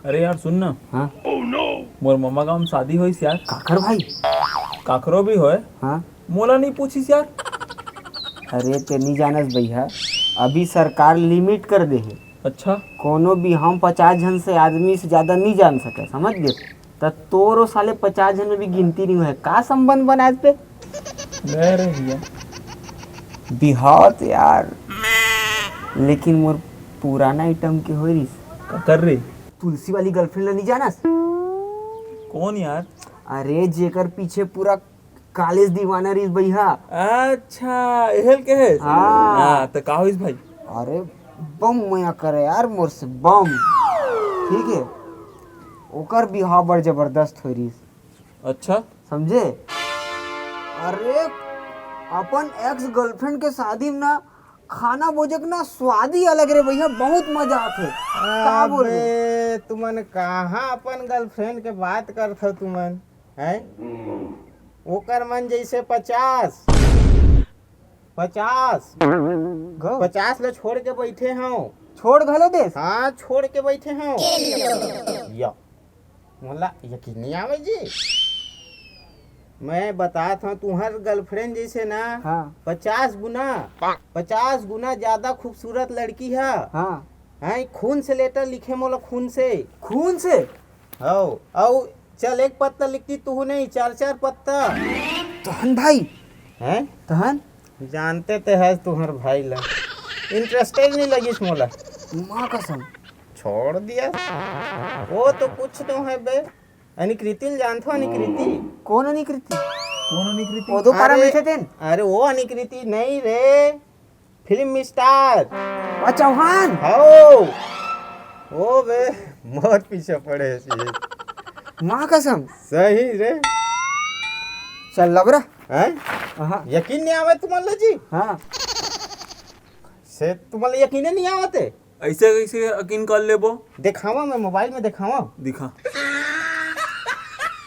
अरे यार सुन ना। हाँ मोर मम्मा का हम शादी होइस यार। काकर भाई। काकरो भी होए। हाँ मोला नहीं पूछिस यार। अरे ते नहीं जानस भैया, अभी सरकार लिमिट कर दे है। अच्छा। कोनो भी हम 50 जन से आदमी से ज्यादा नहीं जान सके, समझ गए? तो तोरो साले 50 जन में भी गिनती नहीं है। का संबंध बना पे ले रे भैया। बिहार यार, लेकिन मोर पुराना आइटम के हो रही का कर रे? तुलसी वाली गर्लफ्रेंड नहीं जानस? कौन यार? अरे जेकर पीछे पूरा कॉलेज दीवाना रही भैया। अच्छा एहल के है। हाँ। तो का होइस भाई? अरे बम मया करे यार मोर से बम, ठीक है? ओकर बिहार बड़ जबरदस्त हो रही। अच्छा। समझे? अरे अपन एक्स गर्लफ्रेंड के शादी में ना खाना भोजक ना स्वाद ही अलग रे भैया, बहुत मजा आते। का बोल रहे? अबे तुमन कहाँ अपन गर्लफ्रेंड के बात करत हो तुमन हैं? ओकर मन जैसे 50 ले छोड़ के बैठे हूँ। छोड़ घलो देश। हाँ छोड़ के बैठे हूँ। या मोला यकीन नहीं आवे जी। मैं बताता हूँ तुम्हार गर्लफ्रेंड जैसे ना हाँ 50 गुना ज्यादा खूबसूरत लड़की है। हाँ हैं खून से लेटर लिखे मोला खून से। खून से हो औ चल एक पत्ता लिखती तू नहीं 4-4 पत्ता। तहन भाई हैं तहन जानते ते है तुम्हार भाई ला इंटरेस्टेड नहीं लगिस मोला। माँ कसम छोड़ दिया। वो तो कुछ तो है बे। अनिकृति जानते हो? अनिकृति कौन अनिकृति? कौन अनिकृति? वो दो पारा अरे- मीठे थे। अरे वो अनिकृति नहीं रे, फिल्म स्टार चौहान। हो वो बे बहुत पीछे पड़े सी। माँ कसम सही रे। चल लबरा। हैं हाँ यकीन नहीं आवे तुम्हारे जी हाँ से तुम्हारे यकीन नहीं आवते। ऐसे कैसे यकीन कर लेबो? दिखावा मैं मोबाइल में दिखावा। दिखा।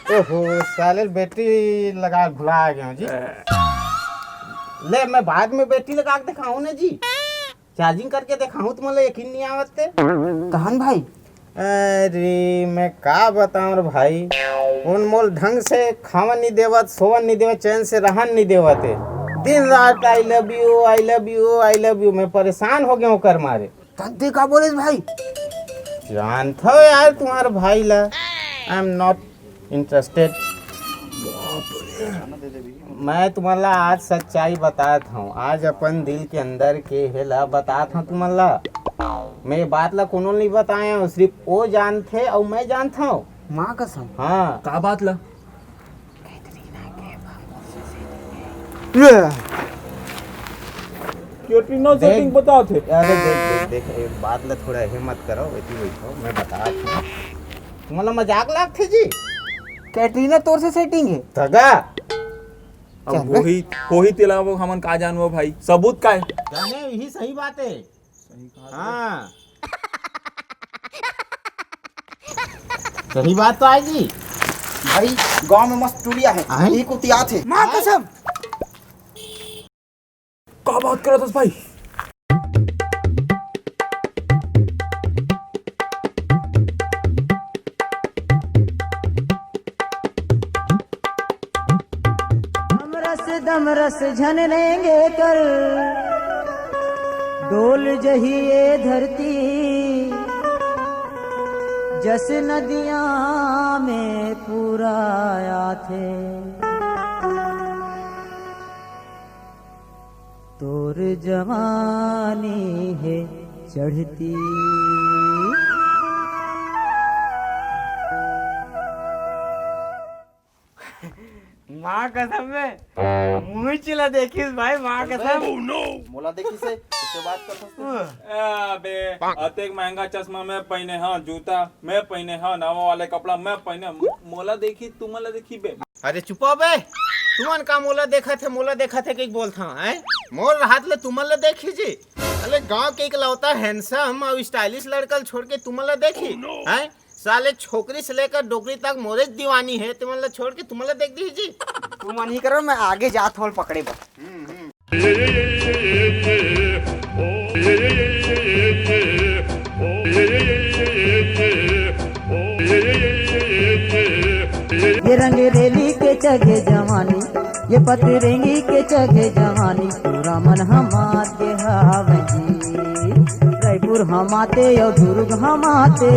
ओहो साले बैटरी लगा भुला गया जी। ले मैं बाद में बैटरी लगा के दिखाऊं ना जी, चार्जिंग करके दिखाऊं तुम्हारे यकीन नहीं आवते। तहन भाई अरे मैं का बताऊं रे भाई, उन मोल ढंग से खावन नहीं देवत, सोवन नहीं देवत, चैन से रहन नहीं देवत है। दिन रात I love you I love you I love you. मैं परेशान हो गया हूँ कर मारे। तंते का बोले भाई? जानता हो यार तुम्हारे भाई ला, आई एम नॉट इंटरेस्टेड। मैं तुम्हारा आज सच्चाई बताता हूँ। आज अपन दिल के अंदर के हेला बताता हूँ तुम्हारा। मैं बात ला कोनो नहीं बताया हूँ, सिर्फ वो जानते और मैं जानता हूँ। माँ कसम। हाँ का बात ला? कैटरीना सेटिंग बता थे। अरे देख देख देख एक बात ला थोड़ा हिम्मत करो, बैठी बैठो मैं बता दूँ। तुम्हारा मजाक लागते जी? कैटरीना तोर से सेटिंग है? तगा अब वही तेला वो हमन का जानवो भाई, सबूत का है? जाने यही सही बात है। हाँ सही बात तो आएगी भाई गांव में मस्त टूरिया है, आए? एक उतिया थे। माँ कसम। का बात करत हस भाई? दम रस झननेंगे कर डोल जही ये धरती, जस नदियां में पूरा आया थे। तोर जवानी है चढ़ती। माँ कसम में मुँह चिला देखिस भाई, माँ कसम। मोला देखी से इससे बात कर सकते। अबे अतेक महंगा चश्मा मैं पहने हाँ, जूता मैं पहने हाँ, नवा वाले कपड़ा मैं पहने, मोला देखी तुम्हारा देखी बे। अरे चुपा बे, तुमन का मोला देखा थे कि बोलता है मोर हाथ ले तुमन ले देखी जी। अरे गांव के इकलौता हैंडसम और स्टाइलिश लड़का छोड़ के तुमन ले देखी हैं? साले छोकरी से लेकर डोकरी तक मोरे दीवानी है, तुमन ले छोड़ के तुमन ले देख दी जी। तू मन ही करो, मैं आगे जात हूँ पकड़े बस। रंग रेली के चगे जवानी, ये पतरंगी के चगे जवानी, पूरा मन हमाते हावे जी। रायपुर हमाते और दुर्ग हमाते,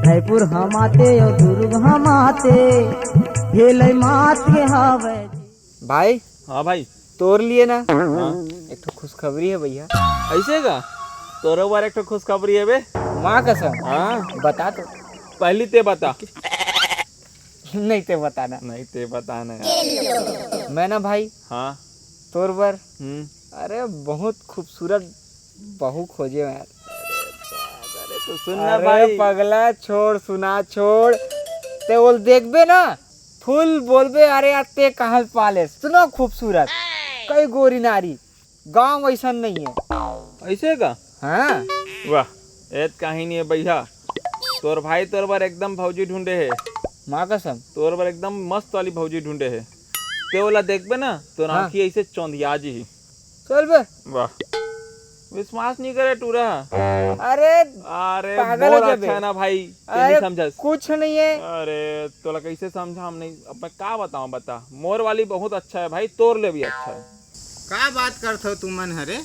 रायपुर हमाते और दुर्ग हमाते, भेलै मात के हावे जी। भाई हाँ भाई। तोड़ लिए ना, हाँ। एक तो खुशखबरी है भैया। ऐसे का तोरे बार एक खुशखबरी है बे। माँ कसम। हाँ बता तो। पहली ते बता। नहीं ते बताना। नहीं ते बताना यार। मैं ना भाई हाँ। तोर पर अरे अरे बहुत खूबसूरत बहू खोजे यार। तो सुन ना अरे भाई। पगला छोड़, सुना छोड़, ते बोल देखबे ना फुल बोलबे अरे यार ते कहाँ पाले, सुनो खूबसूरत कई गोरी नारी, गांव ऐसा नहीं है। ऐसे का? हाँ वाह एत कहीं नहीं है भैया। तोर भाई तोर बार एकदम भौजी ढूंढे है। माँ कसम। तोर बार एकदम मस्त वाली भौजी ढूंढे है। ते वाला देखबे ना तो हाँ। आँखी ऐसे चौंधिया जी ही। चल बे। वाह विश्वास नहीं करे टूरा। अरे अरे पागल हो बहुत जा अच्छा बे। है ना भाई। ते अरे नहीं समझस। कुछ नहीं है। अरे तोला कैसे समझा हम नहीं। अब मैं क्या बताऊं बता। मोर वाली बहुत अच्छा है भाई, तोर ले भी अच्छा है। का बात करते हो तुमन हरे?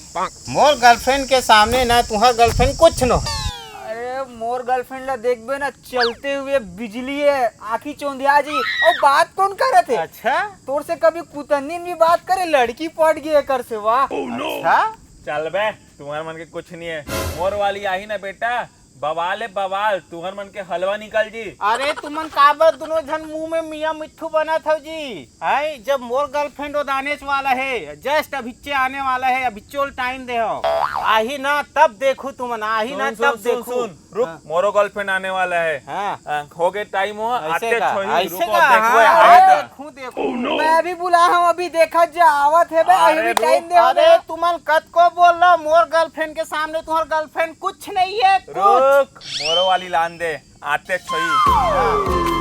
मोर गर्लफ्रेंड के सामने ना तुम्हार गर्लफ्रेंड कुछ न। अरे मोर गर्लफ्रेंड ला देखबे ना चलते हुए बिजली है, आँखी चौंधिया जी। और बात कौन करे थे? अच्छा तोर से कभी कुतन्नीन भी बात करे, लड़की पट गई कर से। वाह अच्छा चल बे तुम्हारे मन के कुछ नहीं है। मोर वाली आई ना बेटा, बवाल है बवाल। तुम्हारे मन के हलवा निकल जी। अरे तुमन काबर दोनों जन मुंह में मियाँ मिट्ठू बना था जी। है जब मोर गर्लफ्रेंड आने वाला है, जस्ट अभिच्चे आने वाला है, अभिच्चोल टाइम दे हो आही ना तब देखो तुमन, आही ना तब देखो। सुन रुक। मोरो गर्लफ्रेंड आने वाला है। हाँ हो गए टाइम हो आते ऐसे का, छोई ऐसे रुको का, देखो हाँ, आएगा। देखूं देखूं। मैं भी बुला हूँ, अभी देखा जा आवत है बे। अरे अभी रुक, टाइम दे। अरे तुमन कद को बोल रहा मोर गर्लफ्रेंड के सामने तुम्हार गर्लफ्रेंड कुछ नहीं है कुछ। रुक मोरो वाली लान दे आते छोई।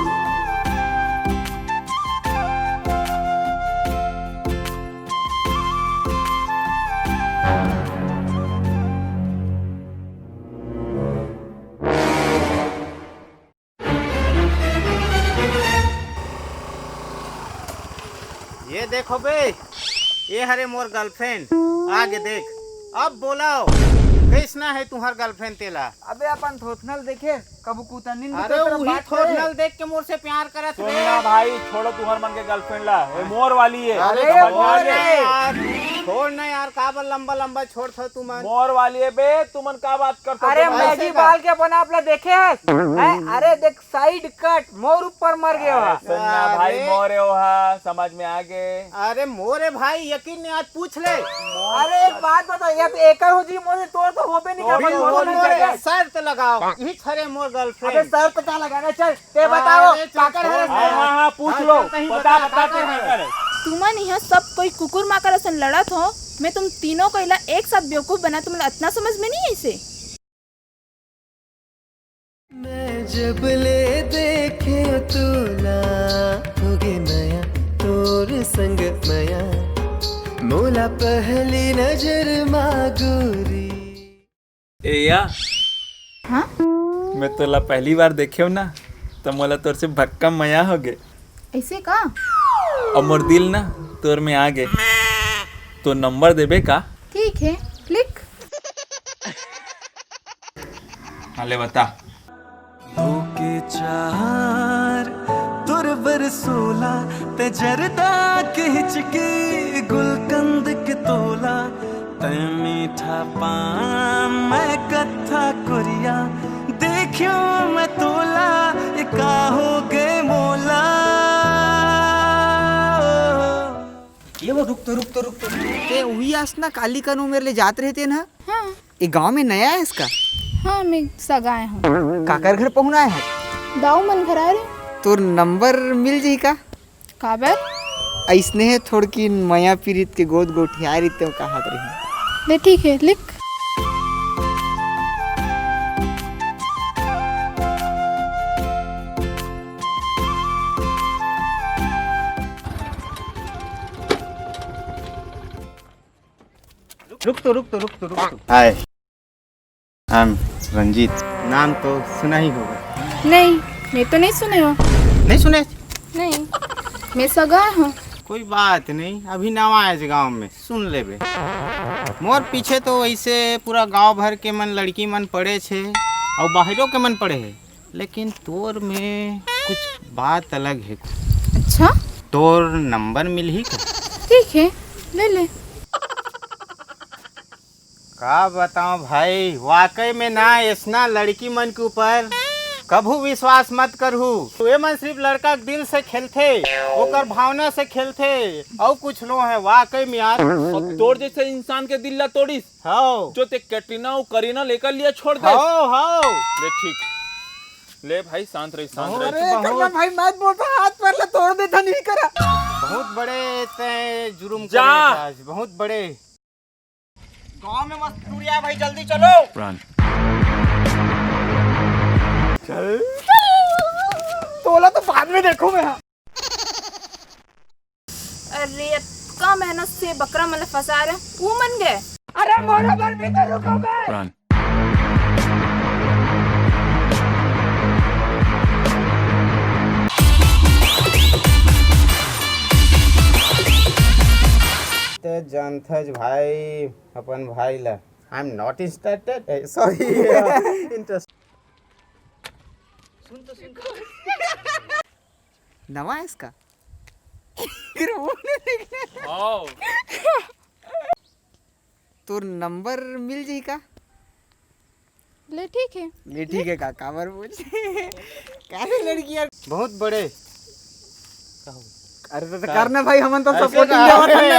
ये देखो बे, ये हरे मोर गर्लफ्रेंड। आगे देख, अब बोलाओ कैसना है तुम्हार गर्लफ्रेंड तेला? अबे अपन थोथनल देखे कबू कुतन्नीन अरे वही थोड़नल देख के मोर से प्यार करत सुन रे। ना भाई छोड़ो तुम्हारे मन के गर्लफ्रेंड ला। ये मोर वाली है। अरे समझ में आ मोर गया? यार, छोड़ ना यार, काबर लंबा लंबा छोड़ था तुमन। मोर वाली है बे। तुमन का बात करते हो? अरे तुम? मैगी बाल के अपन आप ला देखे है? अरे देख साइड कट, मोर ऊपर मर गया है। सुन ना भाई अरे। मोरे हो समझ में आ गए। अरे मोरे भाई यकीन नहीं, आज पूछ ले। अरे एक बात बता, ये तो एक हो जी मोर तोर तो होबे नहीं कर। मोरे शर्त लगाओ, ही छरे मोर अबे गर्लफ्रेंड। सर पता लगाना। चल ते बताओ अरे, काकर है? हाँ हाँ हाँ पूछ लो। बता बता तू क्या करे। तुमन यहाँ सब कोई कुकुर माकर असन लड़त हो, मैं तुम तीनों को इला एक साथ बेवकूफ बना, तुम्हें इतना समझ में नहीं ऐसे? मैं जब ले देखे तोला होगे नया तोर संग मया मोला पहली नजर मागोरी। ए या हाँ मैं तोला पहली बार देखे ना तो मोला तोर से भक्का मया हो गए। ऐसे का? और मोर दिल ना तोर में आ गए। तो नंबर देबे का? ठीक है लिख। हाले बता। होके चार तुर बरसोला ते जरदा के हिचकी गुलकंद के तोला ते मीठा पान मैं कत्था कोरिया देखियो मैं तोला ये का हो गए मोला। ये वो रुक तो ते वही आसना काली कानू मेरे ले जाते रहते ना। हाँ ये गांव में नया है इसका? हाँ मैं सगाए हूँ। काकर घर पहुंचा है? दाऊ मन घर आ रहे तो नंबर मिल जी का? काबर? ऐसने है थोड़ की मया पीरित के गोद गोठिया रीते कहा रही। ले ठीक है लिख। रुक तो। हाय आई एम रंजीत। नाम तो सुना ही होगा। नहीं मैं तो नहीं सुने हो। नहीं सुने? नहीं, मैं सगा हूँ। कोई बात नहीं, अभी नवा आए गांव में, सुन लेबे। मोर पीछे तो वैसे पूरा गांव भर के मन लड़की मन पड़े छे और बाहरों के मन पड़े है, लेकिन तोर में कुछ बात अलग है। अच्छा, तोर नंबर मिल ही का? ठीक है, ले ले। का बताऊं भाई, वाकई में ना ऐसा लड़की मन के ऊपर कभू विश्वास मत करहू। वे मन सिर्फ लड़का के दिल से खेलते, ओकर भावना से खेलते, और कुछ लो है वाकई में यार। और तोड़ जैसे इंसान के दिल ला तोड़ीस हो जो ते कैटरीना और करीना लेकर लिया छोड़ दे। हो ले ठीक, ले भाई शांत रही, शांत रही। बहुत भाई मैं बोलता हाथ पर ले तोड़ देता नहीं करा। बहुत बड़े ते जुर्म जा। करे आज, बहुत बड़े। गांव में मस्त टूरिया भाई, जल्दी चलो। तोला तो बाद में देखो मैं। अरे का मेहनत से बकरा मतलब फंसा रहे, वो मन गए। अरे मोरा पर भी तो रुको बे। ते जानथज भाई अपन भाई ला, I am not interested, sorry interest. नवा है इसका। आओ तो नंबर मिल जाई का? ले ठीक है। ले ठीक है का काबर पूछ। कैसे लड़की यार बहुत बड़े। अरे तो करना भाई, हमन तो ऐसे सपोर्टिंग कहा देवत है।